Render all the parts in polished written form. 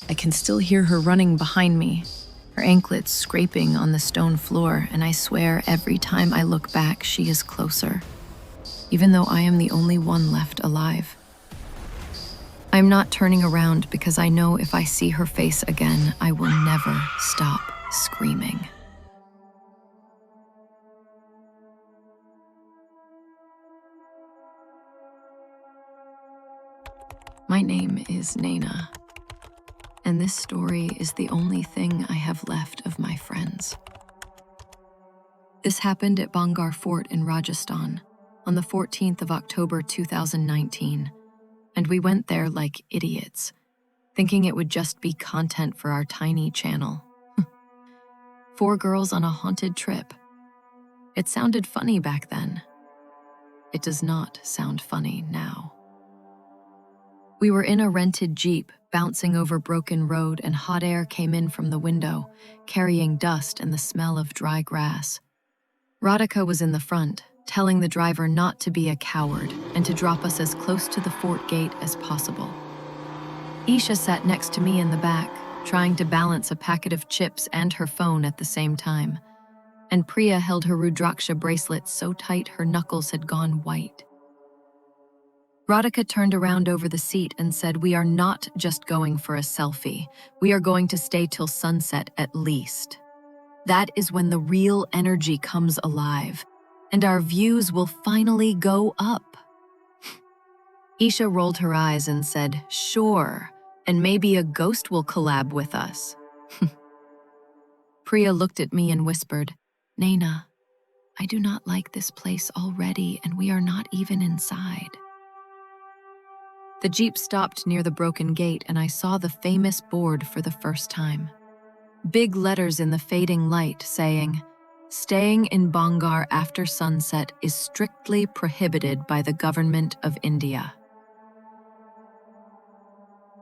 I can still hear her running behind me, her anklets scraping on the stone floor, and I swear every time I look back, she is closer, even though I am the only one left alive. I'm not turning around because I know if I see her face again, I will never stop screaming. My name is Naina, and this story is the only thing I have left of my friends. This happened at Bangar Fort in Rajasthan on the 14th of October 2019, and we went there like idiots, thinking it would just be content for our tiny channel. 4 girls on a haunted trip. It sounded funny back then. It does not sound funny now. We were in a rented Jeep, bouncing over broken road, and hot air came in from the window, carrying dust and the smell of dry grass. Radhika was in the front, telling the driver not to be a coward and to drop us as close to the fort gate as possible. Isha sat next to me in the back, trying to balance a packet of chips and her phone at the same time. And Priya held her Rudraksha bracelet so tight her knuckles had gone white. Radhika turned around over the seat and said, "We are not just going for a selfie. We are going to stay till sunset at least. That is when the real energy comes alive, and our views will finally go up." Isha rolled her eyes and said, "Sure, and maybe a ghost will collab with us." Priya looked at me and whispered, "Naina, I do not like this place already, and we are not even inside." The Jeep stopped near the broken gate, and I saw the famous board for the first time. Big letters in the fading light saying, "Staying in Bangar after sunset is strictly prohibited by the Government of India."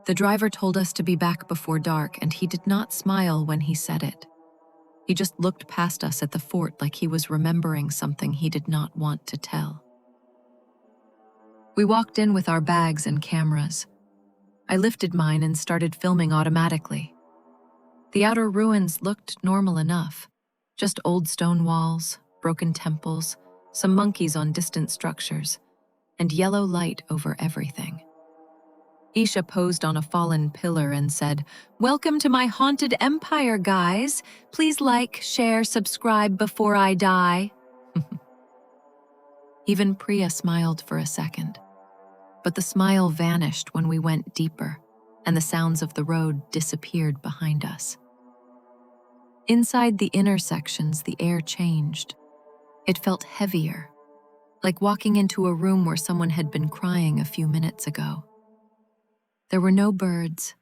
The driver told us to be back before dark, and he did not smile when he said it. He just looked past us at the fort like he was remembering something he did not want to tell. We walked in with our bags and cameras. I lifted mine and started filming automatically. The outer ruins looked normal enough. Just old stone walls, broken temples, some monkeys on distant structures, and yellow light over everything. Isha posed on a fallen pillar and said, "Welcome to my haunted empire, guys. Please like, share, subscribe before I die." Even Priya smiled for a second. But the smile vanished when we went deeper, and the sounds of the road disappeared behind us. Inside the inner sections, the air changed. It felt heavier, like walking into a room where someone had been crying a few minutes ago. There were no birds,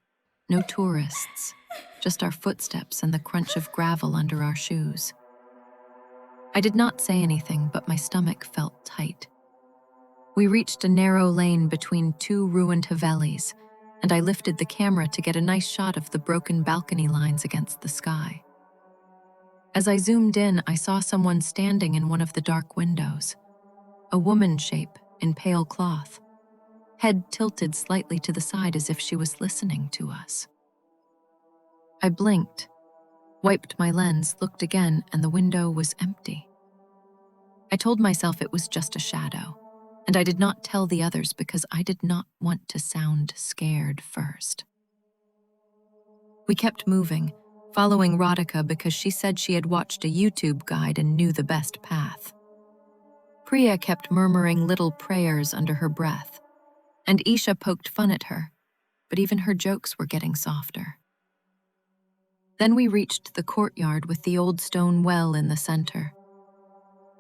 no tourists, just our footsteps and the crunch of gravel under our shoes. I did not say anything, but my stomach felt tight. We reached a narrow lane between 2 ruined havelis, and I lifted the camera to get a nice shot of the broken balcony lines against the sky. As I zoomed in, I saw someone standing in one of the dark windows, a woman shape in pale cloth, head tilted slightly to the side as if she was listening to us. I blinked, wiped my lens, looked again, and the window was empty. I told myself it was just a shadow, and I did not tell the others because I did not want to sound scared first. We kept moving, following Radhika because she said she had watched a YouTube guide and knew the best path. Priya kept murmuring little prayers under her breath, and Isha poked fun at her, but even her jokes were getting softer. Then we reached the courtyard with the old stone well in the center.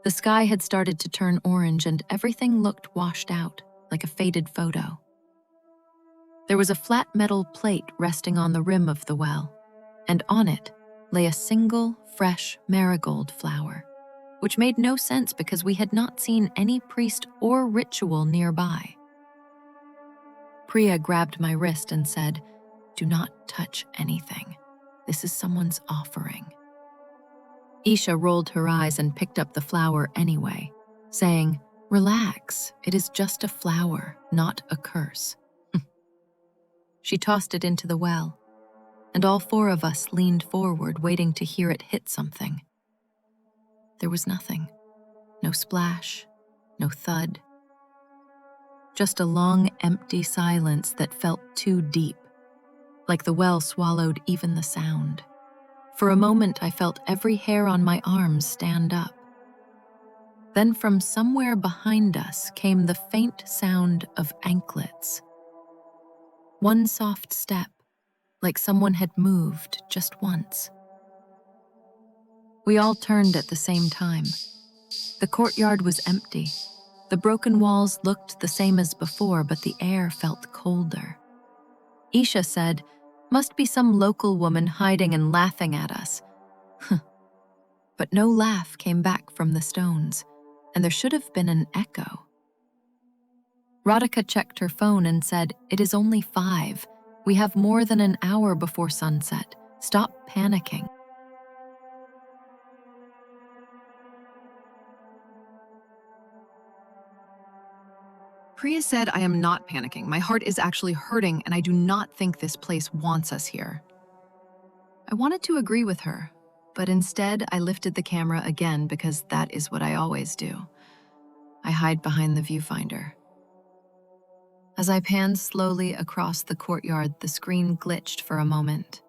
The sky had started to turn orange and everything looked washed out, like a faded photo. There was a flat metal plate resting on the rim of the well, and on it lay a single, fresh marigold flower, which made no sense because we had not seen any priest or ritual nearby. Priya grabbed my wrist and said, "Do not touch anything. This is someone's offering." Isha rolled her eyes and picked up the flower anyway, saying, "Relax, it is just a flower, not a curse." She tossed it into the well, and all four of us leaned forward, waiting to hear it hit something. There was nothing. No splash, no thud. Just a long, empty silence that felt too deep, like the well swallowed even the sound. For a moment, I felt every hair on my arms stand up. Then from somewhere behind us came the faint sound of anklets. One soft step, like someone had moved just once. We all turned at the same time. The courtyard was empty. The broken walls looked the same as before, but the air felt colder. Isha said, "Must be some local woman hiding and laughing at us." But no laugh came back from the stones, and there should have been an echo. Radhika checked her phone and said, "It is only 5. We have more than an hour before sunset. Stop panicking." Priya said, "I am not panicking. My heart is actually hurting, and I do not think this place wants us here." I wanted to agree with her, but instead I lifted the camera again because that is what I always do. I hide behind the viewfinder. As I panned slowly across the courtyard, the screen glitched for a moment.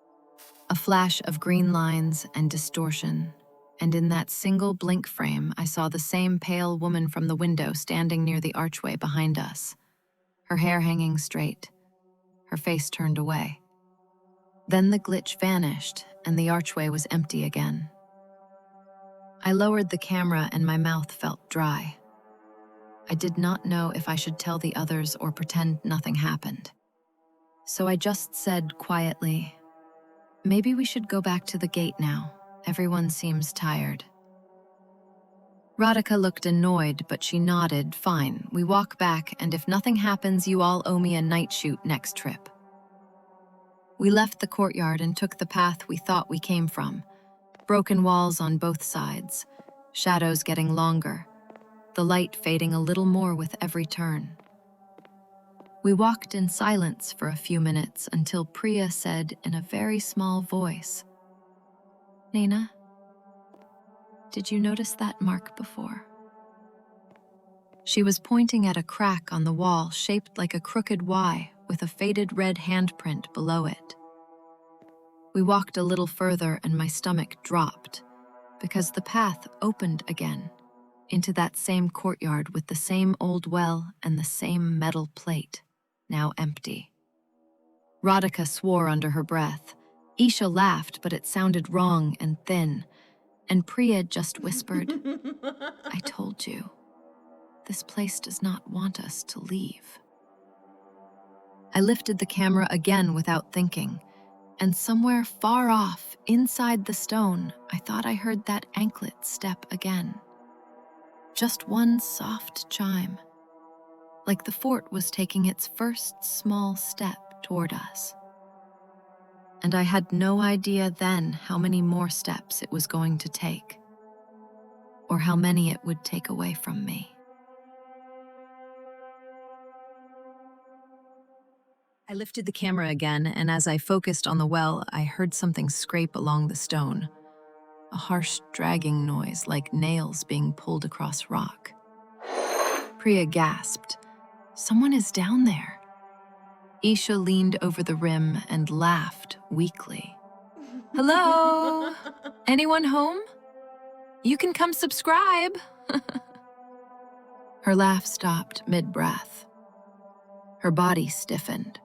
A flash of green lines and distortion, and in that single blink frame, I saw the same pale woman from the window standing near the archway behind us, her hair hanging straight, her face turned away. Then the glitch vanished, and the archway was empty again. I lowered the camera and my mouth felt dry. I did not know if I should tell the others or pretend nothing happened. So I just said quietly, "Maybe we should go back to the gate now. Everyone seems tired." Radhika looked annoyed, but she nodded, "Fine, we walk back, and if nothing happens, you all owe me a night shoot next trip." We left the courtyard and took the path we thought we came from. Broken walls on both sides, shadows getting longer, the light fading a little more with every turn. We walked in silence for a few minutes until Priya said in a very small voice, "Naina, did you notice that mark before?" She was pointing at a crack on the wall shaped like a crooked Y with a faded red handprint below it. We walked a little further and my stomach dropped because the path opened again into that same courtyard with the same old well and the same metal plate, now empty. Radhika swore under her breath. Isha laughed, but it sounded wrong and thin, and Priya just whispered, "I told you, this place does not want us to leave." I lifted the camera again without thinking, and somewhere far off, inside the stone, I thought I heard that anklet step again. Just one soft chime, like the fort was taking its first small step toward us. And I had no idea then how many more steps it was going to take, or how many it would take away from me. I lifted the camera again, and as I focused on the well, I heard something scrape along the stone. A harsh, dragging noise like nails being pulled across rock. Priya gasped, "Someone is down there." Isha leaned over the rim and laughed weakly. "Hello? Anyone home? You can come subscribe." Her laugh stopped mid-breath. Her body stiffened.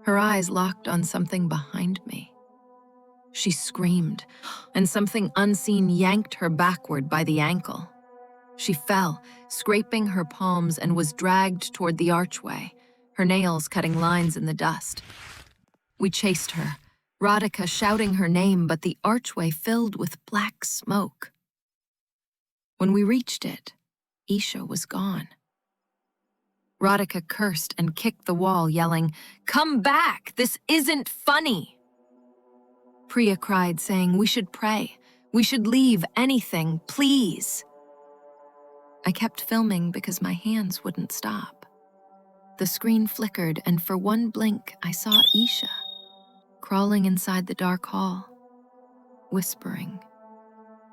Her eyes locked on something behind me. She screamed, and something unseen yanked her backward by the ankle. She fell, scraping her palms, and was dragged toward the archway, her nails cutting lines in the dust. We chased her, Radhika shouting her name, but the archway filled with black smoke. When we reached it, Isha was gone. Radhika cursed and kicked the wall, yelling, "Come back! This isn't funny!" Priya cried, saying, "We should pray. We should leave, anything, please." I kept filming because my hands wouldn't stop. The screen flickered, and for one blink, I saw Isha, crawling inside the dark hall, whispering,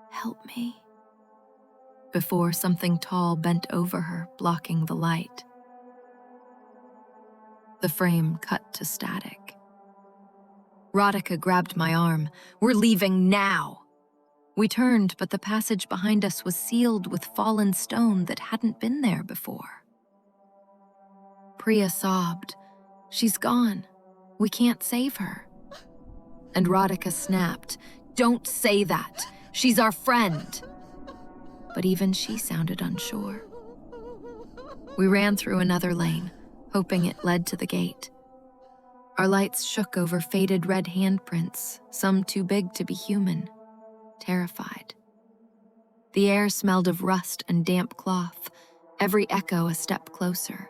"Help me," before something tall bent over her, blocking the light. The frame cut to static. Radhika grabbed my arm. "We're leaving now!" We turned, but the passage behind us was sealed with fallen stone that hadn't been there before. Priya sobbed, "She's gone. We can't save her." And Radhika snapped, "Don't say that. She's our friend." But even she sounded unsure. We ran through another lane, hoping it led to the gate. Our lights shook over faded red handprints, some too big to be human, terrified. The air smelled of rust and damp cloth, every echo a step closer.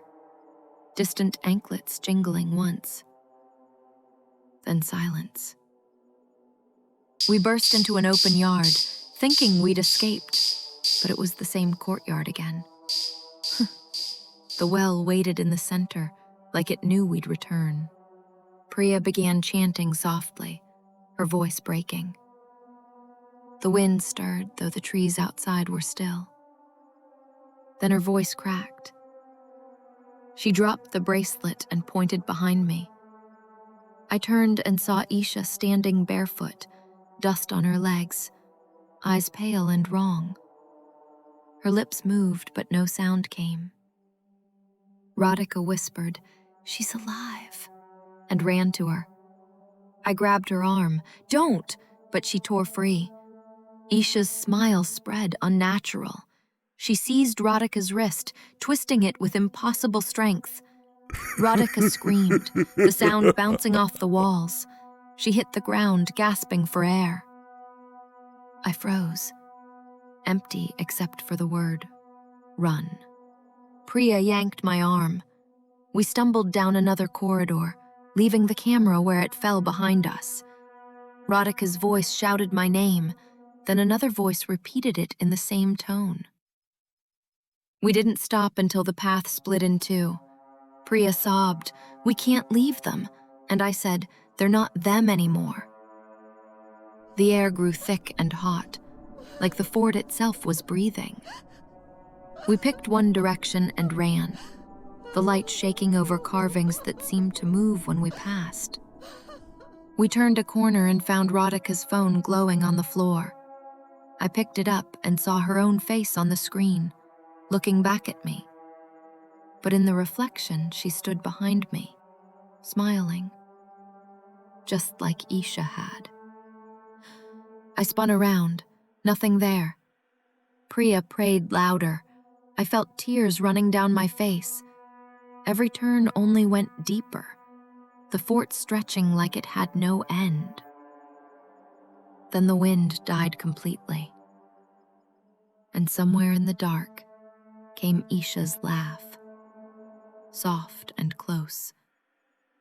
Distant anklets jingling once. Then silence. We burst into an open yard, thinking we'd escaped, but it was the same courtyard again. The well waited in the center, like it knew we'd return. Priya began chanting softly, her voice breaking. The wind stirred, though the trees outside were still. Then her voice cracked. She dropped the bracelet and pointed behind me. I turned and saw Isha standing barefoot, dust on her legs, eyes pale and wrong. Her lips moved, but no sound came. Radhika whispered, "She's alive," and ran to her. I grabbed her arm. "Don't!" But she tore free. Isha's smile spread, unnatural. She seized Radhika's wrist, twisting it with impossible strength. Radhika screamed, the sound bouncing off the walls. She hit the ground, gasping for air. I froze, empty except for the word, "Run." Priya yanked my arm. We stumbled down another corridor, leaving the camera where it fell behind us. Radhika's voice shouted my name, then another voice repeated it in the same tone. We didn't stop until the path split in two. Priya sobbed, "We can't leave them," and I said, "They're not them anymore." The air grew thick and hot, like the fort itself was breathing. We picked one direction and ran, the light shaking over carvings that seemed to move when we passed. We turned a corner and found Radhika's phone glowing on the floor. I picked it up and saw her own face on the screen, looking back at me. But in the reflection, she stood behind me, smiling, just like Isha had. I spun around, nothing there. Priya prayed louder. I felt tears running down my face. Every turn only went deeper, the fort stretching like it had no end. Then the wind died completely. And somewhere in the dark came Isha's laugh, soft and close,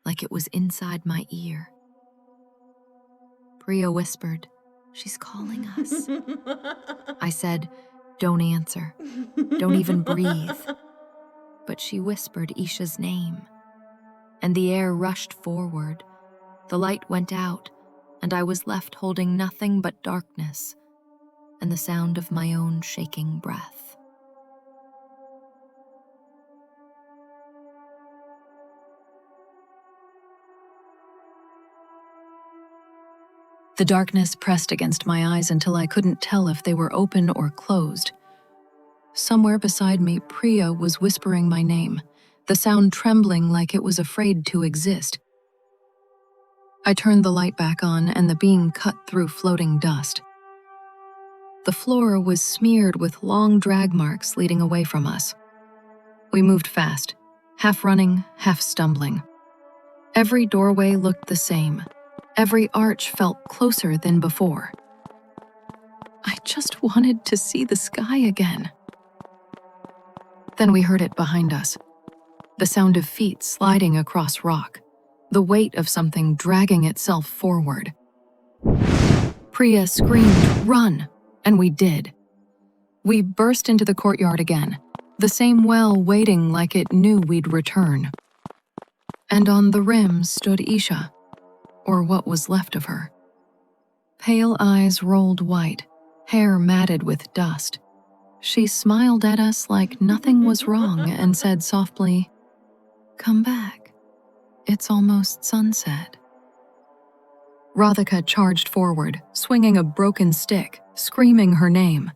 like it was inside my ear. Priya whispered, "She's calling us." I said, "Don't answer. Don't even breathe." But she whispered Isha's name, and the air rushed forward. The light went out, and I was left holding nothing but darkness and the sound of my own shaking breath. The darkness pressed against my eyes until I couldn't tell if they were open or closed. Somewhere beside me, Priya was whispering my name, the sound trembling like it was afraid to exist. I turned the light back on and the beam cut through floating dust. The floor was smeared with long drag marks leading away from us. We moved fast, half running, half stumbling. Every doorway looked the same. Every arch felt closer than before. I just wanted to see the sky again. Then we heard it behind us. The sound of feet sliding across rock, the weight of something dragging itself forward. Priya screamed, "Run!" And we did. We burst into the courtyard again, the same well waiting like it knew we'd return. And on the rim stood Isha, or what was left of her. Pale eyes rolled white, hair matted with dust. She smiled at us like nothing was wrong and said softly, "Come back. It's almost sunset." Radhika charged forward, swinging a broken stick, screaming her name.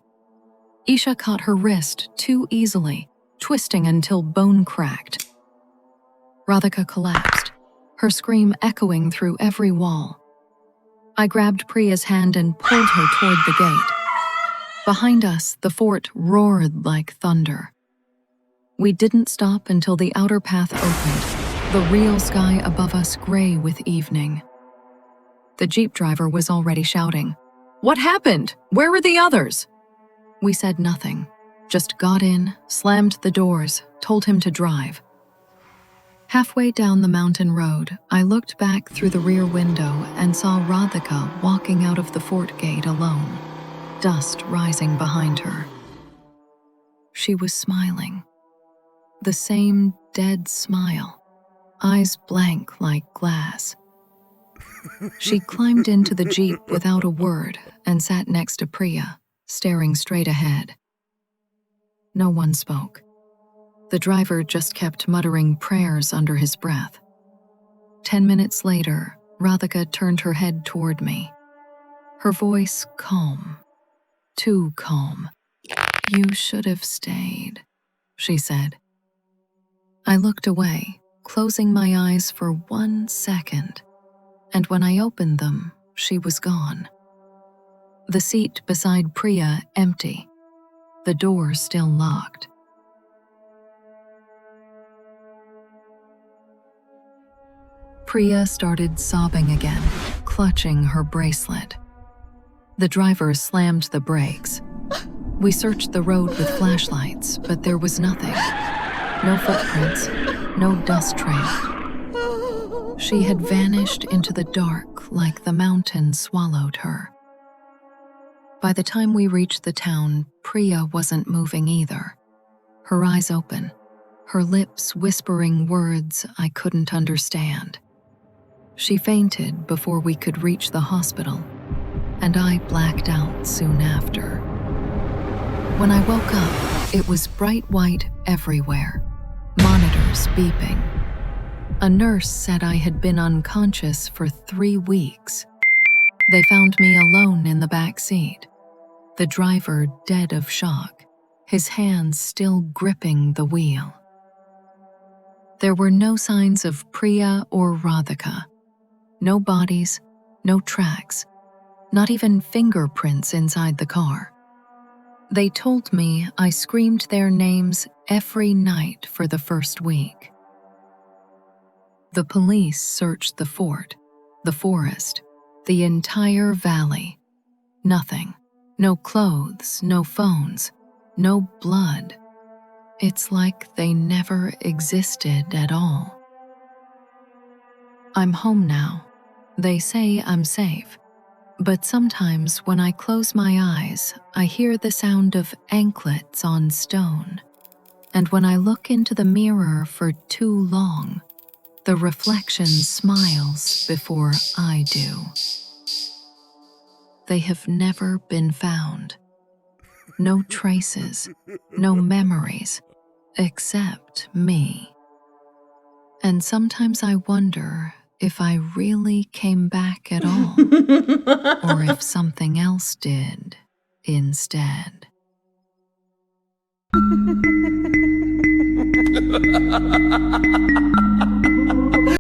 Isha caught her wrist too easily, twisting until bone cracked. Radhika collapsed, her scream echoing through every wall. I grabbed Priya's hand and pulled her toward the gate. Behind us, the fort roared like thunder. We didn't stop until the outer path opened, the real sky above us gray with evening. The jeep driver was already shouting, "What happened? Where are the others?" We said nothing, just got in, slammed the doors, told him to drive. Halfway down the mountain road, I looked back through the rear window and saw Radhika walking out of the fort gate alone, dust rising behind her. She was smiling. The same dead smile, eyes blank like glass. She climbed into the jeep without a word and sat next to Priya, staring straight ahead. No one spoke. The driver just kept muttering prayers under his breath. 10 minutes later, Radhika turned her head toward me. Her voice calm, too calm. "You should have stayed," she said. I looked away, closing my eyes for 1 second, and when I opened them, she was gone. The seat beside Priya empty, the door still locked. Priya started sobbing again, clutching her bracelet. The driver slammed the brakes. We searched the road with flashlights, but there was nothing. No footprints, no dust trail. She had vanished into the dark like the mountain swallowed her. By the time we reached the town, Priya wasn't moving either. Her eyes open, her lips whispering words I couldn't understand. She fainted before we could reach the hospital, and I blacked out soon after. When I woke up, it was bright white everywhere, monitors beeping. A nurse said I had been unconscious for 3 weeks. They found me alone in the back seat, the driver dead of shock, his hands still gripping the wheel. There were no signs of Priya or Radhika. No bodies, no tracks, not even fingerprints inside the car. They told me I screamed their names every night for the first week. The police searched the fort, the forest, the entire valley. Nothing. No clothes, no phones, no blood. It's like they never existed at all. I'm home now. They say I'm safe. But sometimes when I close my eyes, I hear the sound of anklets on stone. And when I look into the mirror for too long, the reflection smiles before I do. They have never been found. No traces, no memories, except me. And sometimes I wonder if I really came back at all, or if something else did instead.